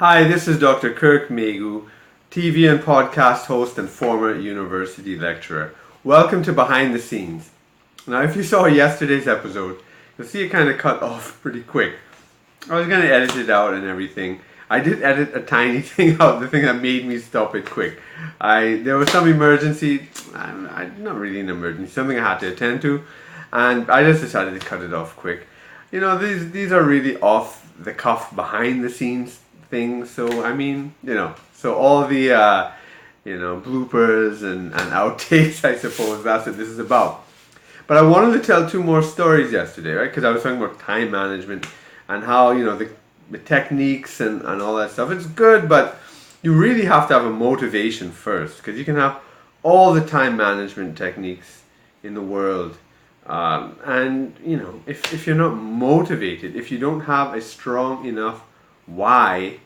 Hi, this is Dr. Kirk Megu, TV and podcast host and former university lecturer. Welcome to Behind the Scenes. Now, if you saw yesterday's episode, you'll see it kind of cut off pretty quick. I was going to edit it out and everything. I did edit a tiny thing out, the thing that made me stop it quick. There was some emergency, not really an emergency, something I had to attend to, and I just decided to cut it off quick. You know, these are really off the cuff, behind the scenes things. So I mean, so all the bloopers and outtakes, I suppose that's what this is about. But I wanted to tell two more stories yesterday, right? Because I was talking about time management and how the techniques and all that stuff. It's good, but you really have to have a motivation first, because you can have all the time management techniques in the world. And if you're not motivated, if you don't have a strong enough why,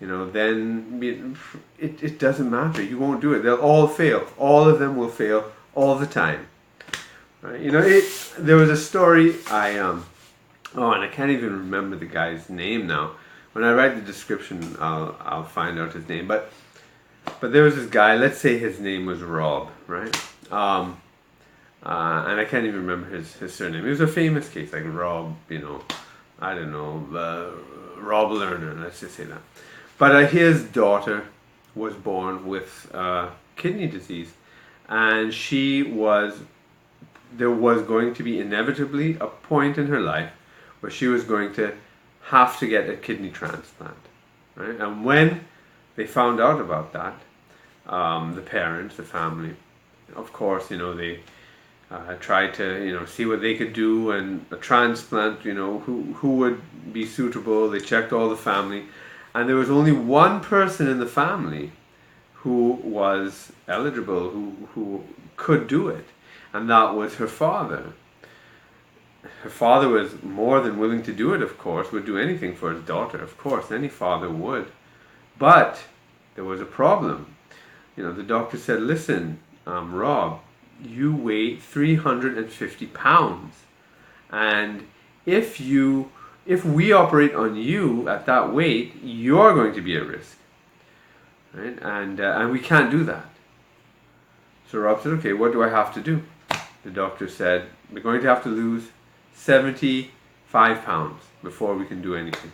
then it doesn't matter. You won't do it. They'll all fail. All of them will fail all the time. Right? There was a story and I can't even remember the guy's name now. When I write the description, I'll find out his name. But there was this guy. Let's say his name was Rob, right? And I can't even remember his surname. It was a famous case, like Rob, Rob Lerner, let's just say that. But his daughter was born with kidney disease, and there was going to be inevitably a point in her life where she was going to have to get a kidney transplant, right? And when they found out about that, the parents, the family, of course, they tried to see what they could do, and a transplant, who would be suitable. They checked all the family, and there was only one person in the family who was eligible, who could do it, and that was her father. Her father was more than willing to do it, of course, would do anything for his daughter, of course, any father would. But there was a problem. The doctor said, listen, Rob, you weigh 350 pounds, and if we operate on you at that weight, you're going to be at risk, right? And we can't do that. So Rob said, okay, what do I have to do? The doctor said, we're going to have to lose 75 pounds before we can do anything.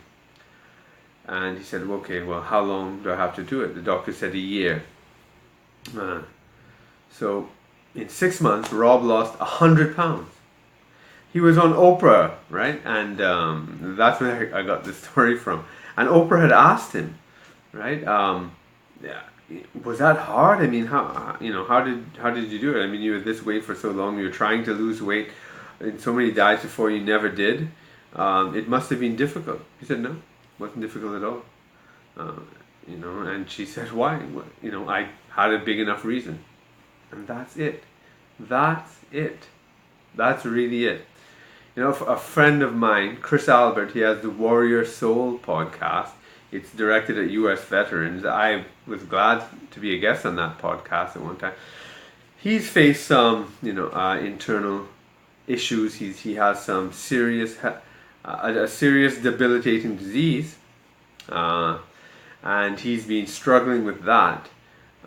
And he said, okay, well, how long do I have to do it? The doctor said a year. So in 6 months, Rob lost 100 pounds. He was on Oprah, right? And that's where I got this story from. And Oprah had asked him, right? Was that hard? I mean, how did you do it? I mean, you were this weight for so long. You were trying to lose weight in so many diets before you never did. It must have been difficult. He said, no, it wasn't difficult at all. And she said, why? I had a big enough reason. And that's it. That's it. That's really it. A friend of mine, Chris Albert, he has the Warrior Soul podcast. It's directed at U.S. veterans. I was glad to be a guest on that podcast at one time. He's faced some, internal issues. He has some a serious debilitating disease, and he's been struggling with that.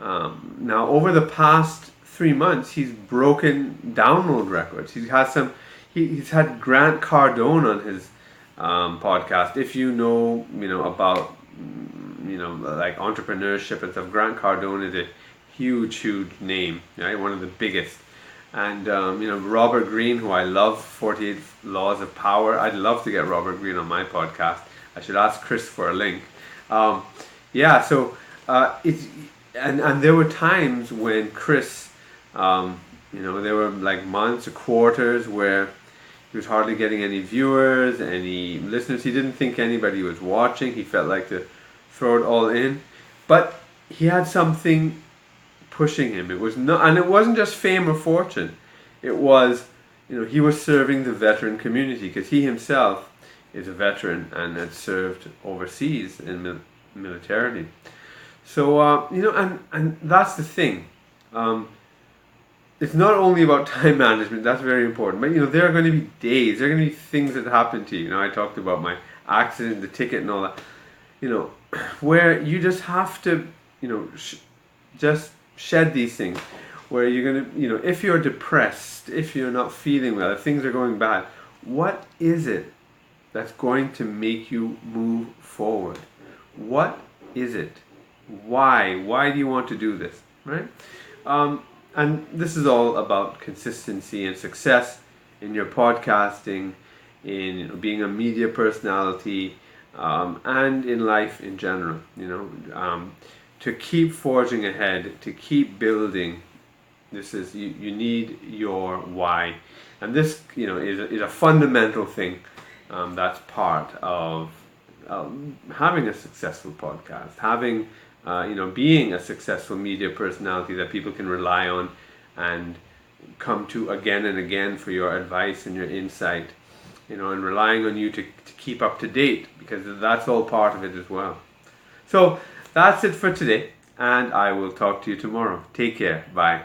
Now, over the past 3 months, he's broken download records. He's had Grant Cardone on his podcast. If you know about like entrepreneurship and stuff, Grant Cardone is a huge name, right? One of the biggest. And Robert Greene, who I love, 48 Laws of Power. I'd love to get Robert Greene on my podcast. I should ask Chris for a link. And there were times when Chris, there were like months or quarters where he was hardly getting any viewers, any listeners. He didn't think anybody was watching. He felt like to throw it all in. But he had something pushing him. It wasn't just fame or fortune. It was, he was serving the veteran community, because he himself is a veteran and had served overseas in militarily. So, and that's the thing. It's not only about time management, that's very important, but there are going to be there are going to be things that happen to you. I talked about my accident, the ticket and all that. where you just have to, just shed these things. Where you're gonna, if you're depressed, if you're not feeling well, if things are going bad, what is it that's going to make you move forward? What is it? Why? Why do you want to do this? Right? And this is all about consistency and success in your podcasting, in being a media personality, and in life in general. To keep forging ahead, to keep building. This is you need your why, and this is a fundamental thing. That's part of having a successful podcast, having being a successful media personality that people can rely on and come to again and again for your advice and your insight, and relying on you to keep up to date, because that's all part of it as well. So that's it for today, and I will talk to you tomorrow. Take care. Bye.